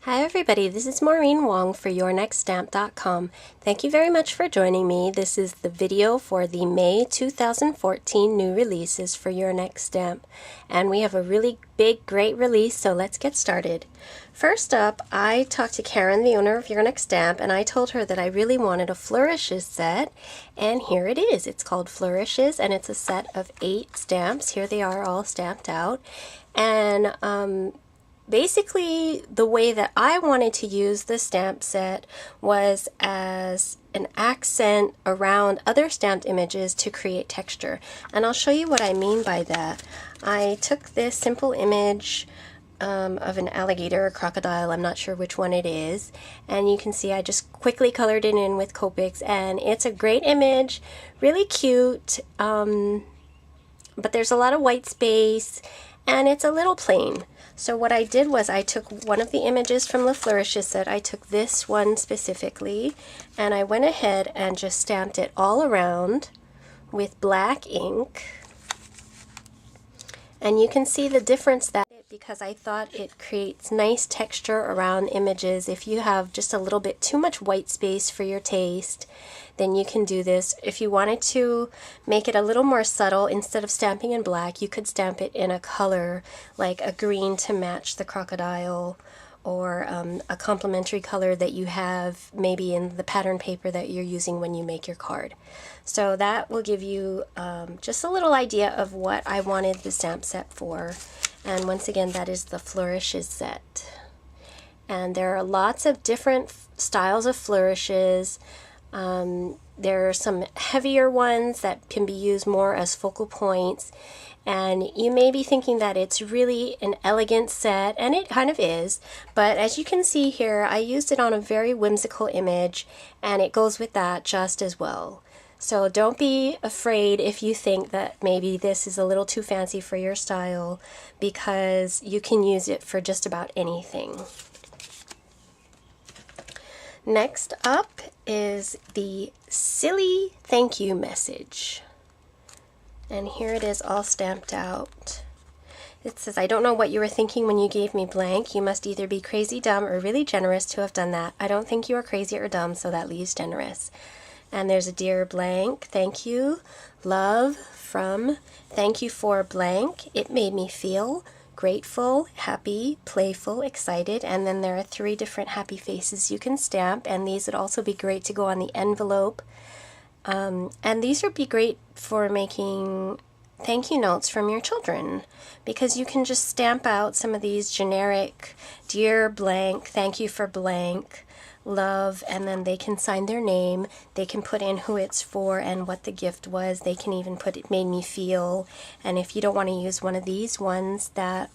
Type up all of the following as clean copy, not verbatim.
Hi everybody, this is Maureen Wong for YourNextStamp.com. Thank you very much for joining me. This is the video for the May 2014 new releases for Your Next Stamp. And we have a really big, great release, so let's get started. First up, I talked to Karen, the owner of Your Next Stamp, and I told her that I really wanted a Flourishes set, and here it is. It's called Flourishes, and it's a set of 8 stamps. Here they are all stamped out. And basically, the way that I wanted to use the stamp set was as an accent around other stamped images to create texture. And I'll show you what I mean by that. I took this simple image of an alligator or crocodile, I'm not sure which one it is, and you can see I just quickly colored it in with Copics, and it's a great image, really cute, but there's a lot of white space, and it's a little plain. So what I did was I took one of the images from the Flourishes set, I took this one specifically, and I went ahead and just stamped it all around with black ink. And you can see the difference that because I thought it creates nice texture around images. If you have just a little bit too much white space for your taste, then you can do this. If you wanted to make it a little more subtle, instead of stamping in black, you could stamp it in a color like a green to match the crocodile, or a complementary color that you have maybe in the pattern paper that you're using when you make your card. So that will give you just a little idea of what I wanted the stamp set for. And once again, that is the Flourishes set. And there are lots of different styles of flourishes. There are some heavier ones that can be used more as focal points. And you may be thinking that it's really an elegant set, and it kind of is, but as you can see here, I used it on a very whimsical image, and it goes with that just as well. So don't be afraid if you think that maybe this is a little too fancy for your style, because you can use it for just about anything. Next up is the Silly Thank You message. And here it is all stamped out. It says, I don't know what you were thinking when you gave me blank. You must either be crazy dumb or really generous to have done that. I don't think you are crazy or dumb, so that leaves generous. And there's a dear blank, thank you, love from, thank you for blank. It made me feel grateful, happy, playful, excited, and then there are 3 different happy faces you can stamp, and these would also be great to go on the envelope. And these would be great for making thank you notes from your children, because you can just stamp out some of these generic, dear blank, thank you for blank, love, and then they can sign their name, they can put in who it's for and what the gift was, they can even put it made me feel, and if you don't want to use one of these ones that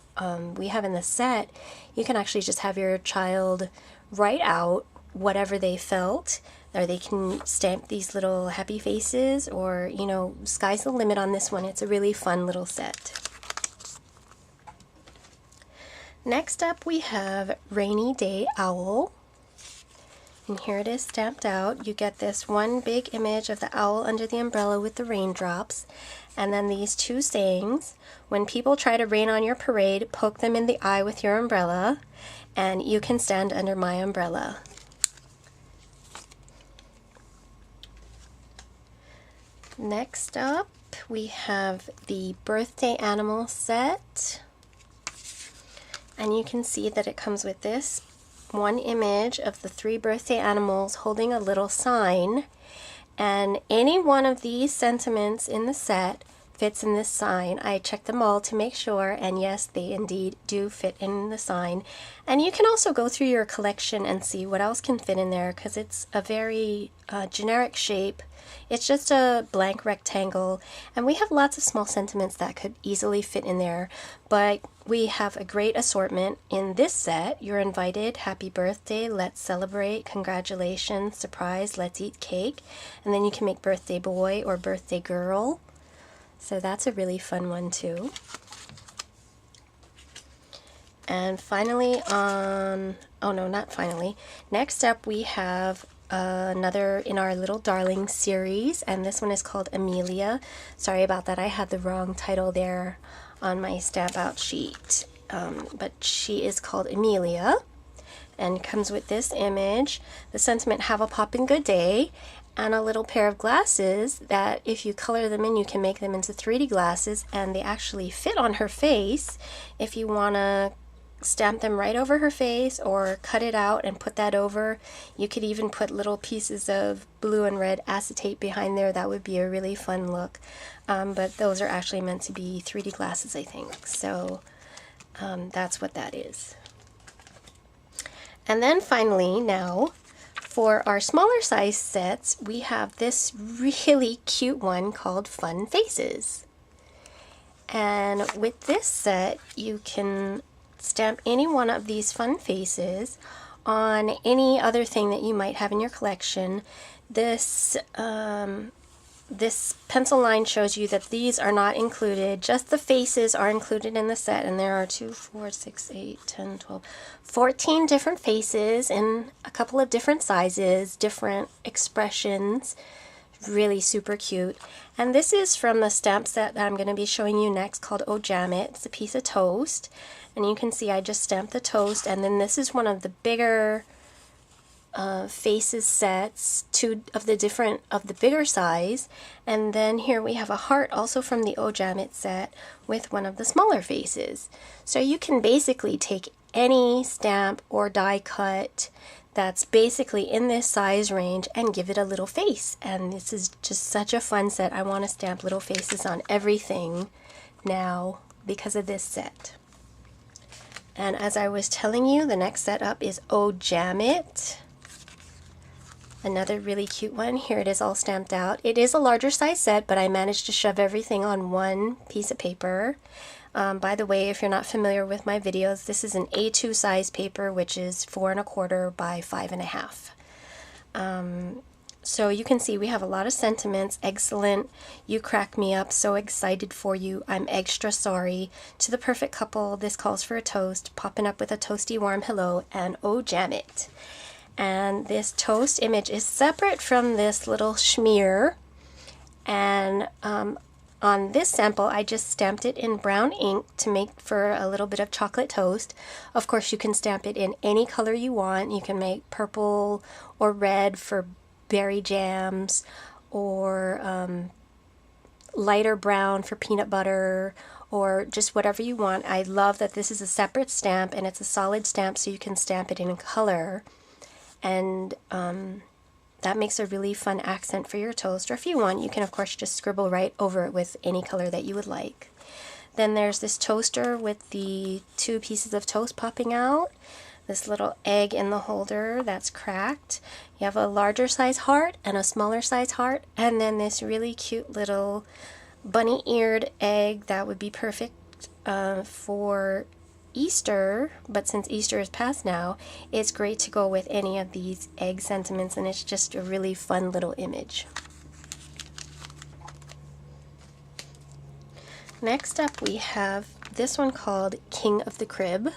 we have in the set, you can actually just have your child write out whatever they felt, or they can stamp these little happy faces, or, you know, sky's the limit on this one. It's a really fun little set. Next up we have Rainy Day Owl. And here it is stamped out. You get this one big image of the owl under the umbrella with the raindrops, and then these 2 sayings. When people try to rain on your parade, poke them in the eye with your umbrella, and you can stand under my umbrella. Next up, we have the birthday animal set, and you can see that it comes with this one image of the 3 birthday animals holding a little sign, and any one of these sentiments in the set fits in this sign. I checked them all to make sure, and yes, they indeed do fit in the sign. And you can also go through your collection and see what else can fit in there, because it's a very generic shape. It's just a blank rectangle, and we have lots of small sentiments that could easily fit in there, but we have a great assortment in this set. You're invited, happy birthday, let's celebrate, congratulations, surprise, let's eat cake, and then you can make birthday boy or birthday girl. So that's a really fun one too. And finally next up we have another in our Little Darling series, and this one is called Amelia. Sorry about that, I had the wrong title there on my stamp out sheet, but she is called Amelia. and comes with this image, the sentiment, "Have a poppin' good day," and a little pair of glasses that if you color them in, you can make them into 3D glasses, and they actually fit on her face if you want to stamp them right over her face or cut it out and put that over. You could even put little pieces of blue and red acetate behind there. That would be a really fun look. But those are actually meant to be 3D glasses, I think. So that's what that is. And then finally, now, for our smaller size sets, we have this really cute one called Fun Faces. And with this set, you can stamp any one of these fun faces on any other thing that you might have in your collection. This pencil line shows you that these are not included. Just the faces are included in the set, and there are 2, 4, 6, 8, 10, 12, 14 different faces in a couple of different sizes, different expressions. Really super cute. And this is from the stamp set that I'm going to be showing you next called Oh Jam It. It's a piece of toast, and you can see I just stamped the toast, and then this is one of the bigger faces sets, two of the bigger size, and then here we have a heart also from the Oh Jam It set with one of the smaller faces. So you can basically take any stamp or die cut that's basically in this size range and give it a little face. And this is just such a fun set. I want to stamp little faces on everything now because of this set. And as I was telling you, the next set up is Oh Jam It. Another really cute one. Here it is all stamped out. It is a larger size set, but I managed to shove everything on one piece of paper. By the way, if you're not familiar with my videos, this is an A2 size paper, which is 4 1/4 by 5 1/2. So you can see we have a lot of sentiments. Excellent. You crack me up. So excited for you. I'm extra sorry. To the perfect couple. This calls for a toast. Popping up with a toasty warm hello. And Oh Jam It. And this toast image is separate from this little schmear. And on this sample, I just stamped it in brown ink to make for a little bit of chocolate toast. Of course, you can stamp it in any color you want. You can make purple or red for berry jams, or lighter brown for peanut butter, or just whatever you want. I love that this is a separate stamp, and it's a solid stamp, so you can stamp it in color. And that makes a really fun accent for your toast. Or if you want, you can of course just scribble right over it with any color that you would like. Then there's this toaster with the 2 pieces of toast popping out. This little egg in the holder that's cracked. You have a larger size heart and a smaller size heart. And then this really cute little bunny-eared egg that would be perfect for Easter, but since Easter is past now, it's great to go with any of these egg sentiments, and it's just a really fun little image. Next up we have this one called King of the Crib.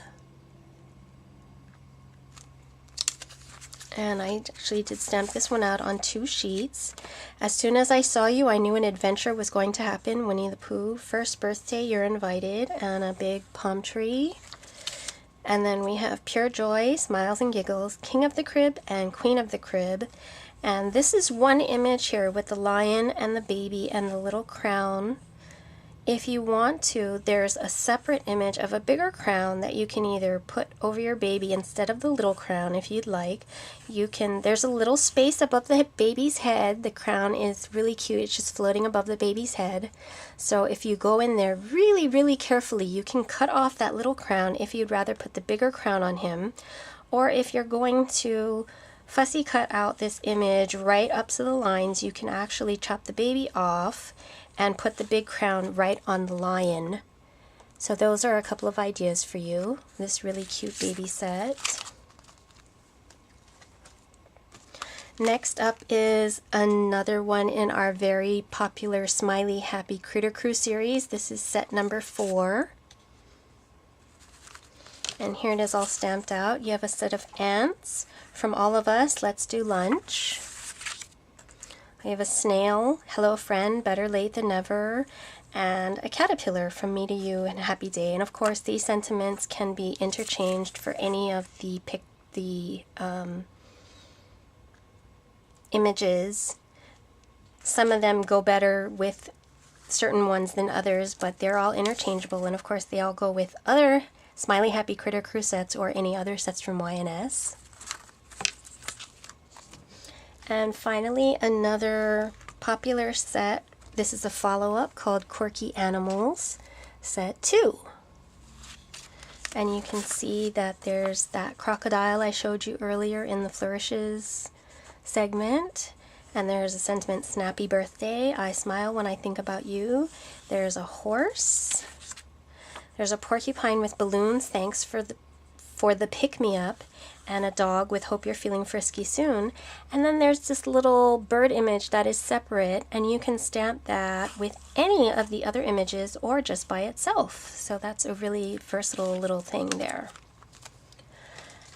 And I actually did stamp this one out on 2 sheets. As soon as I saw you, I knew an adventure was going to happen. Winnie the Pooh, first birthday, you're invited, and a big palm tree. And then we have Pure Joy, Smiles and Giggles, King of the Crib, and Queen of the Crib. And this is one image here with the lion and the baby and the little crown. If you want to, there's a separate image of a bigger crown that you can either put over your baby instead of the little crown if you'd like. There's a little space above the baby's head. The crown is really cute. It's just floating above the baby's head. So if you go in there really, really carefully, you can cut off that little crown if you'd rather put the bigger crown on him. Or if you're going to fussy cut out this image right up to the lines, you can actually chop the baby off and put the big crown right on the lion. So those are a couple of ideas for you. This really cute baby set. Next up is another one in our very popular Smiley Happy Critter Crew series. This is set number 4. And here it is all stamped out. You have a set of ants from All of Us, Let's Do Lunch. We have a snail, Hello Friend, Better Late Than Never, and a caterpillar from Me to You and Happy Day. And of course, these sentiments can be interchanged for any of the the images. Some of them go better with certain ones than others, but they're all interchangeable, and of course they all go with other Smiley Happy Critter Crew sets or any other sets from YNS. And finally, another popular set. This is a follow-up called Quirky Animals Set 2. And you can see that there's that crocodile I showed you earlier in the Flourishes segment. And there's a sentiment, Snappy Birthday, I smile when I think about you. There's a horse. There's a porcupine with balloons, thanks for the pick-me-up, and a dog with hope you're feeling frisky soon. And then there's this little bird image that is separate, and you can stamp that with any of the other images or just by itself. So that's a really versatile little thing there.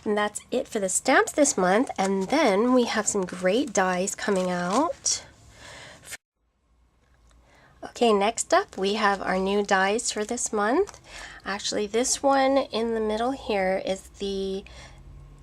And that's it for the stamps this month, and then we have some great dies coming out. Okay, next up we have our new dies for this month. Actually, this one in the middle here is the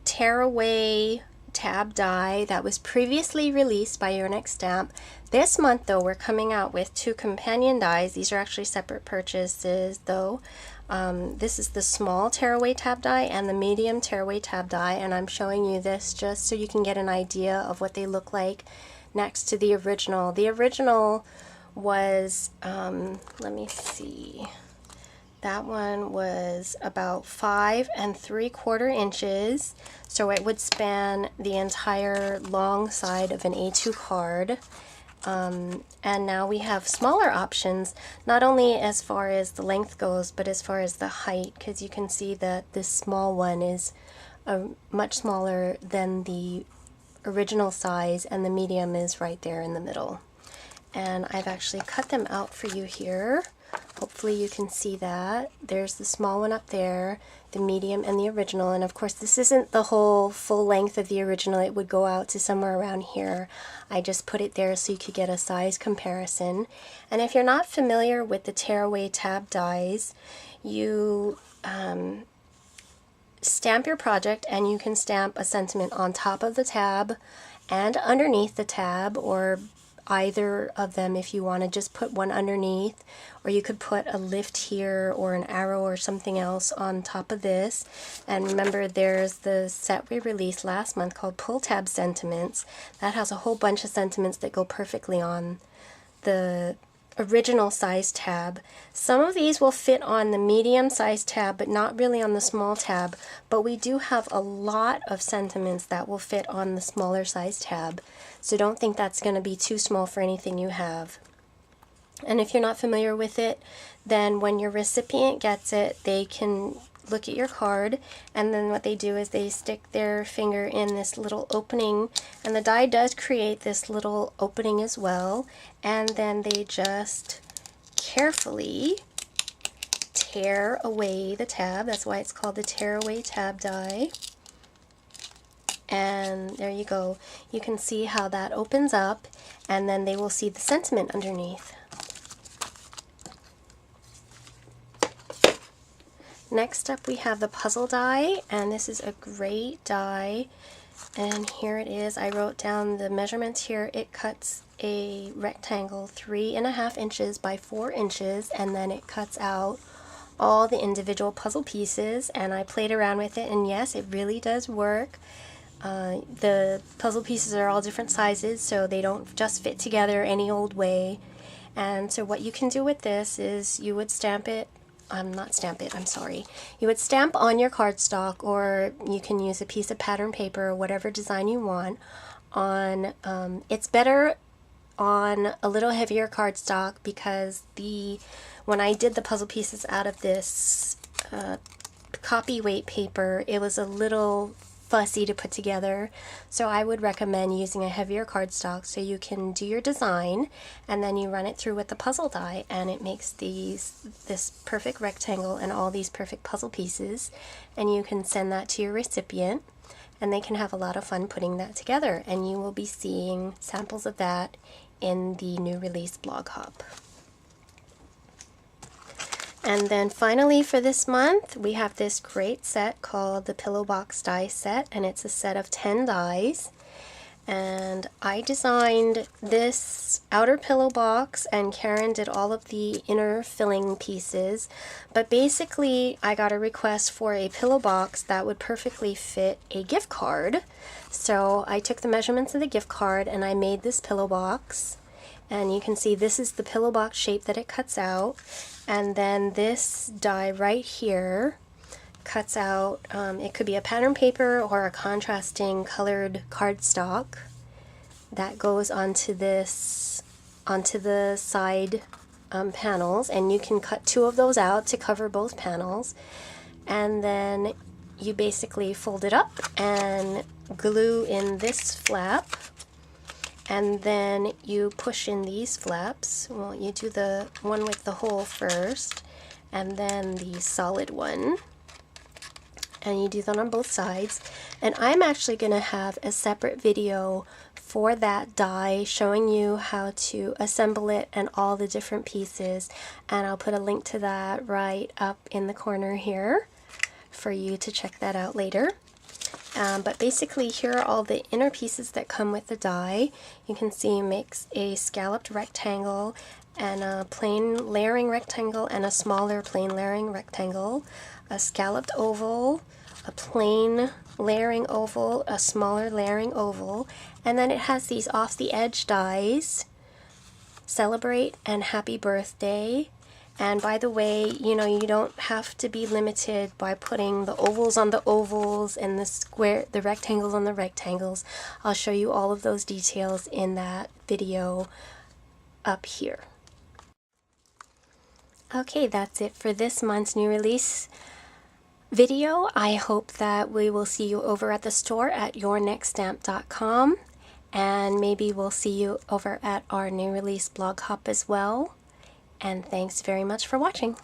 Tearaway tab die that was previously released by Your Next Stamp. This month though, we're coming out with 2 companion dies. These are actually separate purchases though. This is the small Tearaway tab die and the medium Tearaway tab die, and I'm showing you this just so you can get an idea of what they look like next to the original. The original was, let me see, that one was about 5 3/4 inches, so it would span the entire long side of an A2 card. And now we have smaller options, not only as far as the length goes, but as far as the height, because you can see that this small one is much smaller than the original size, and the medium is right there in the middle. And I've actually cut them out for you here. Hopefully you can see that. There's the small one up there, the medium, and the original. And of course this isn't the whole full length of the original. It would go out to somewhere around here. I just put it there so you could get a size comparison. And if you're not familiar with the Tearaway tab dies, you stamp your project and you can stamp a sentiment on top of the tab and underneath the tab, or either of them if you want to just put one underneath, or you could put a lift here or an arrow or something else on top of this. And remember, there's the set we released last month called Pull Tab Sentiments. That has a whole bunch of sentiments that go perfectly on the original size tab. Some of these will fit on the medium size tab, but not really on the small tab. But we do have a lot of sentiments that will fit on the smaller size tab. So don't think that's going to be too small for anything you have. And if you're not familiar with it, then when your recipient gets it, they can look at your card, and then what they do is they stick their finger in this little opening, and the die does create this little opening as well, and then they just carefully tear away the tab. That's why it's called the Tearaway tab die. And there you go. You can see how that opens up, and then they will see the sentiment underneath. Next up we have the puzzle die, and this is a great die, and here it is. I wrote down the measurements here. It cuts a rectangle 3.5 inches by 4 inches, and then it cuts out all the individual puzzle pieces, and I played around with it, and yes, it really does work. The puzzle pieces are all different sizes, so they don't just fit together any old way. And so what you can do with this is you would stamp it, you would stamp on your cardstock, or you can use a piece of pattern paper or whatever design you want on, it's better on a little heavier cardstock, because when I did the puzzle pieces out of this copy weight paper, it was a little fussy to put together, so I would recommend using a heavier cardstock so you can do your design and then you run it through with the puzzle die, and it makes this perfect rectangle and all these perfect puzzle pieces, and you can send that to your recipient and they can have a lot of fun putting that together, and you will be seeing samples of that in the new release Blog Hop. And then finally for this month, we have this great set called the Pillow Box Die Set, and it's a set of 10 dies. And I designed this outer pillow box, and Karen did all of the inner filling pieces. But basically, I got a request for a pillow box that would perfectly fit a gift card. So I took the measurements of the gift card and I made this pillow box. And you can see this is the pillow box shape that it cuts out. And then this die right here cuts out, it could be a pattern paper or a contrasting colored cardstock that goes onto this, onto the side panels. And you can cut 2 of those out to cover both panels. And then you basically fold it up and glue in this flap. And then you push in these flaps. Well, you do the one with the hole first, and then the solid one. And you do that on both sides. And I'm actually going to have a separate video for that die showing you how to assemble it and all the different pieces. And I'll put a link to that right up in the corner here for you to check that out later. But basically, here are all the inner pieces that come with the die. You can see it makes a scalloped rectangle and a plain layering rectangle and a smaller plain layering rectangle, a scalloped oval, a plain layering oval, a smaller layering oval, and then it has these off the edge dies, Celebrate and Happy Birthday. And by the way, you know, you don't have to be limited by putting the ovals on the ovals and the rectangles on the rectangles. I'll show you all of those details in that video up here. Okay, that's it for this month's new release video. I hope that we will see you over at the store at yournextstamp.com, and maybe we'll see you over at our new release blog hop as well. And thanks very much for watching.